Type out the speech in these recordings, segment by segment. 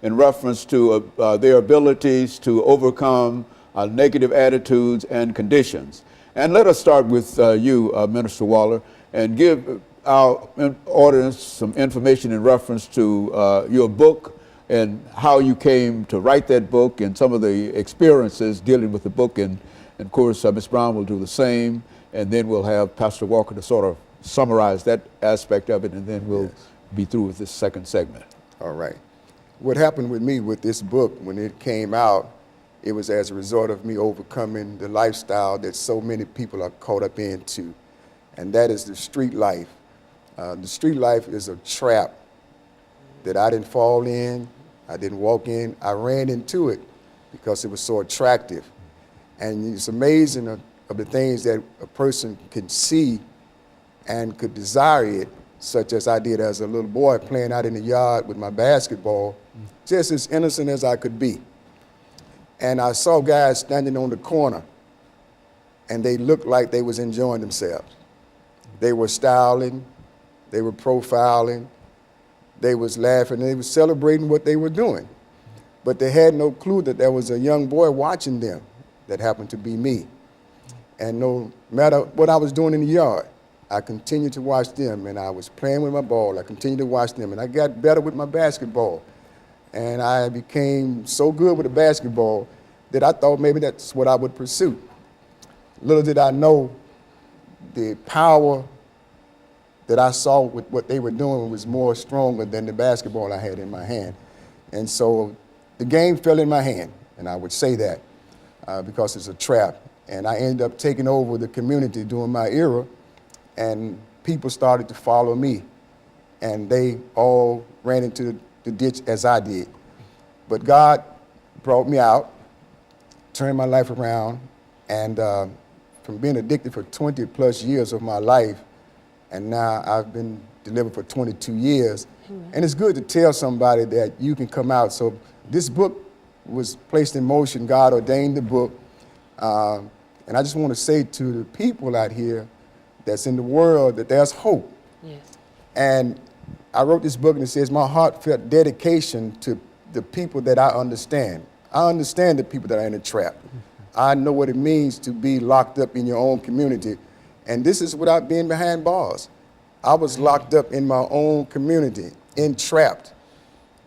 in reference to their abilities to overcome negative attitudes and conditions. And let us start with you, Minister Waller, and give our audience some information in reference to your book and how you came to write that book and some of the experiences dealing with the book. And of course, Ms. Brown will do the same, and then we'll have Pastor Walker to sort of summarize that aspect of it, and then we'll be through with this second segment. All right. What happened with me with this book, when it came out, it was as a result of me overcoming the lifestyle that so many people are caught up into, and that is the street life. The street life is a trap that I didn't fall in, I didn't walk in, I ran into it because it was so attractive. And it's amazing of the things that a person can see and could desire it, such as I did as a little boy playing out in the yard with my basketball, just as innocent as I could be. And I saw guys standing on the corner, and they looked like they was enjoying themselves. They were styling, they were profiling, they was laughing, they was celebrating what they were doing. But they had no clue that there was a young boy watching them that happened to be me. And no matter what I was doing in the yard, I continued to watch them, and I was playing with my ball. I continued to watch them, and I got better with my basketball. And I became so good with the basketball that I thought maybe that's what I would pursue. Little did I know the power that I saw with what they were doing was more stronger than the basketball I had in my hand. And so the game fell in my hand, and I would say that because it's a trap. And I ended up taking over the community during my era, and people started to follow me, and they all ran into the ditch as I did. But God brought me out, turned my life around, and from being addicted for 20 plus years of my life, and now I've been delivered for 22 years. And it's good to tell somebody that you can come out. So this book was placed in motion. God ordained the book. And I just want to say to the people out here that's in the world that there's hope. Yes. And I wrote this book, and it says my heartfelt dedication to the people that I understand. I understand the people that are in a trap. I know what it means to be locked up in your own community. And this is without being behind bars. I was locked up in my own community, entrapped.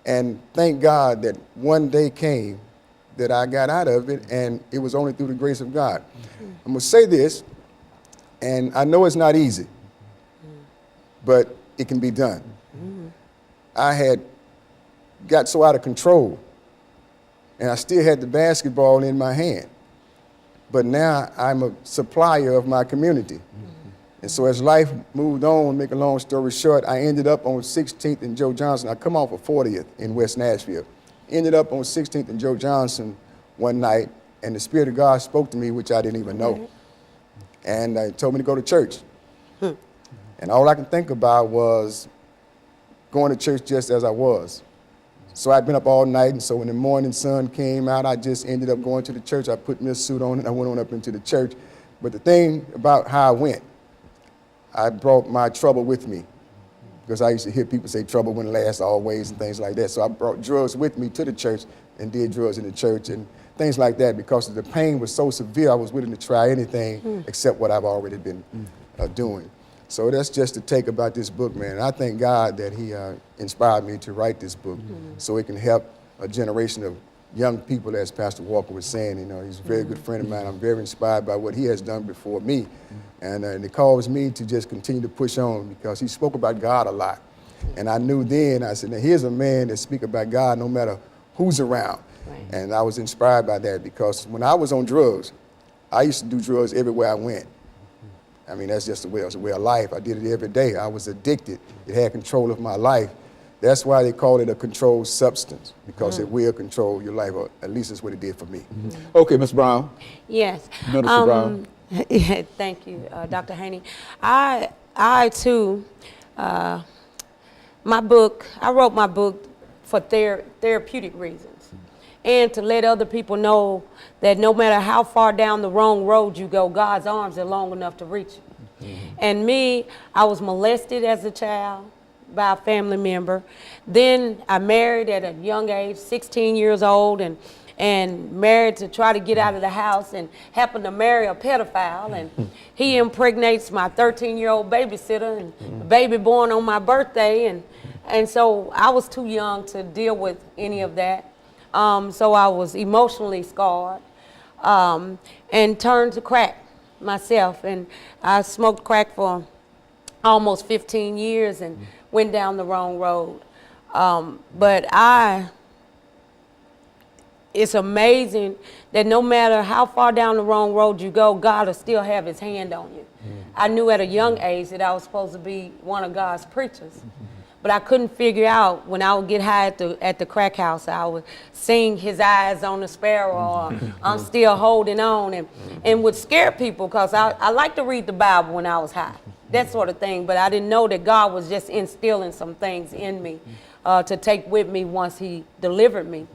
And thank God that one day came that I got out of it, and it was only through the grace of God. I'm gonna say this, and I know it's not easy, but it can be done. I had got so out of control, and I still had the basketball in my hand, but now I'm a supplier of my community. And so as life moved on, make a long story short, I ended up on 16th and Joe Johnson. I come off of 40th in West Nashville. Ended up on 16th and Joe Johnson one night, and the Spirit of God spoke to me, which I didn't even know. And he told me to go to church. And all I can think about was going to church just as I was. So I'd been up all night, and so when the morning sun came out, I just ended up going to the church. I put me a suit on, and I went on up into the church. But the thing about how I went, I brought my trouble with me, because I used to hear people say trouble wouldn't last always and things like that. So I brought drugs with me to the church and did drugs in the church and things like that, because the pain was so severe, I was willing to try anything except what I've already been doing. So that's just the take about this book, man. And I thank God that he inspired me to write this book so it can help a generation of young people, as Pastor Walker was saying. You know, he's a very good friend of mine. I'm very inspired by what he has done before me. And it calls me to just continue to push on, because he spoke about God a lot. And I knew then, I said, now here's a man that speaks about God no matter who's around. Right. And I was inspired by that, because when I was on drugs, I used to do drugs everywhere I went. I mean, that's just the way, it was a way of life. I did it every day. I was addicted. It had control of my life. That's why they call it a controlled substance, because it will control your life, or at least that's what it did for me. Okay, Ms. Brown. Yes. Minister Brown. Yeah, thank you, Dr. Haney. I too, my book, I wrote my book for therapeutic reasons, and to let other people know that no matter how far down the wrong road you go, God's arms are long enough to reach you. And me, I was molested as a child, by a family member. Then I married at a young age, 16 years old, and married to try to get out of the house, and happened to marry a pedophile, and he impregnates my 13-year-old babysitter, and the baby born on my birthday, and so I was too young to deal with any of that. So I was emotionally scarred, and turned to crack myself, and I smoked crack for almost 15 years and went down the wrong road. But it's amazing that no matter how far down the wrong road you go, God will still have his hand on you. I knew at a young age that I was supposed to be one of God's preachers. But I couldn't figure out, when I would get high at the crack house, I would sing His Eyes on the Sparrow, or I'm Still Holding On, and would scare people, because I like to read the Bible when I was high, that sort of thing. But I didn't know that God was just instilling some things in me to take with me once he delivered me.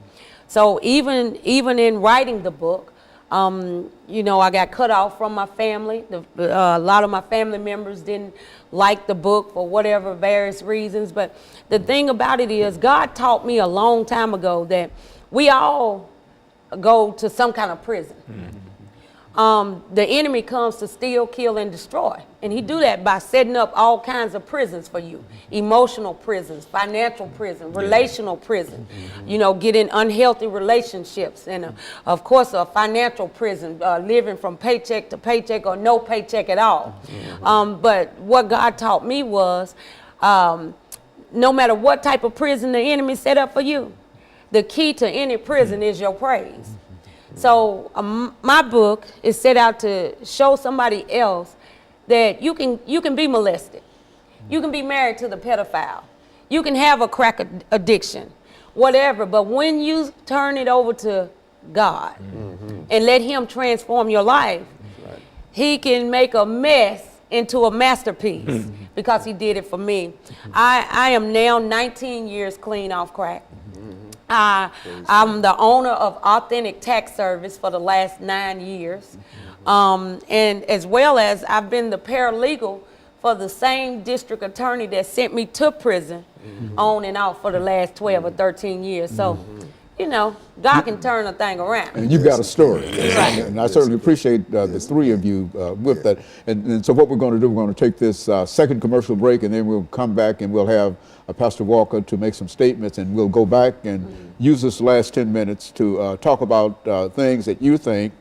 So even in writing the book, you know, I got cut off from my family. A lot of my family members didn't like the book for whatever various reasons. But the thing about it is, God taught me a long time ago that we all go to some kind of prison. The enemy comes to steal, kill, and destroy. And he do that by setting up all kinds of prisons for you. Emotional prisons, financial prison, relational prison. You know, get in unhealthy relationships. And of course, a financial prison, living from paycheck to paycheck or no paycheck at all. But what God taught me was, no matter what type of prison the enemy set up for you, the key to any prison is your praise. So my book is set out to show somebody else that you can be molested. You can be married to the pedophile. You can have a crack addiction, whatever. But when you turn it over to God and let him transform your life, he can make a mess into a masterpiece because he did it for me. I am now 19 years clean off crack. I'm the owner of Authentic Tax Service for the last 9 years. And as well as I've been the paralegal for the same district attorney that sent me to prison on and off for the last 12 or 13 years. So, you know, God can turn a thing around. And you've got a story. Right. And I certainly appreciate the three of you with that. And so what we're going to do, we're going to take this second commercial break, and then we'll come back and we'll have Pastor Walker to make some statements, and we'll go back and use this last 10 minutes to talk about things that you think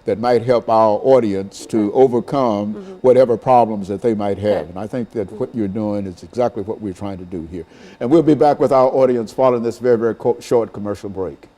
that might help our audience to overcome whatever problems that they might have. And I think that what you're doing is exactly what we're trying to do here. And we'll be back with our audience following this very, very short commercial break.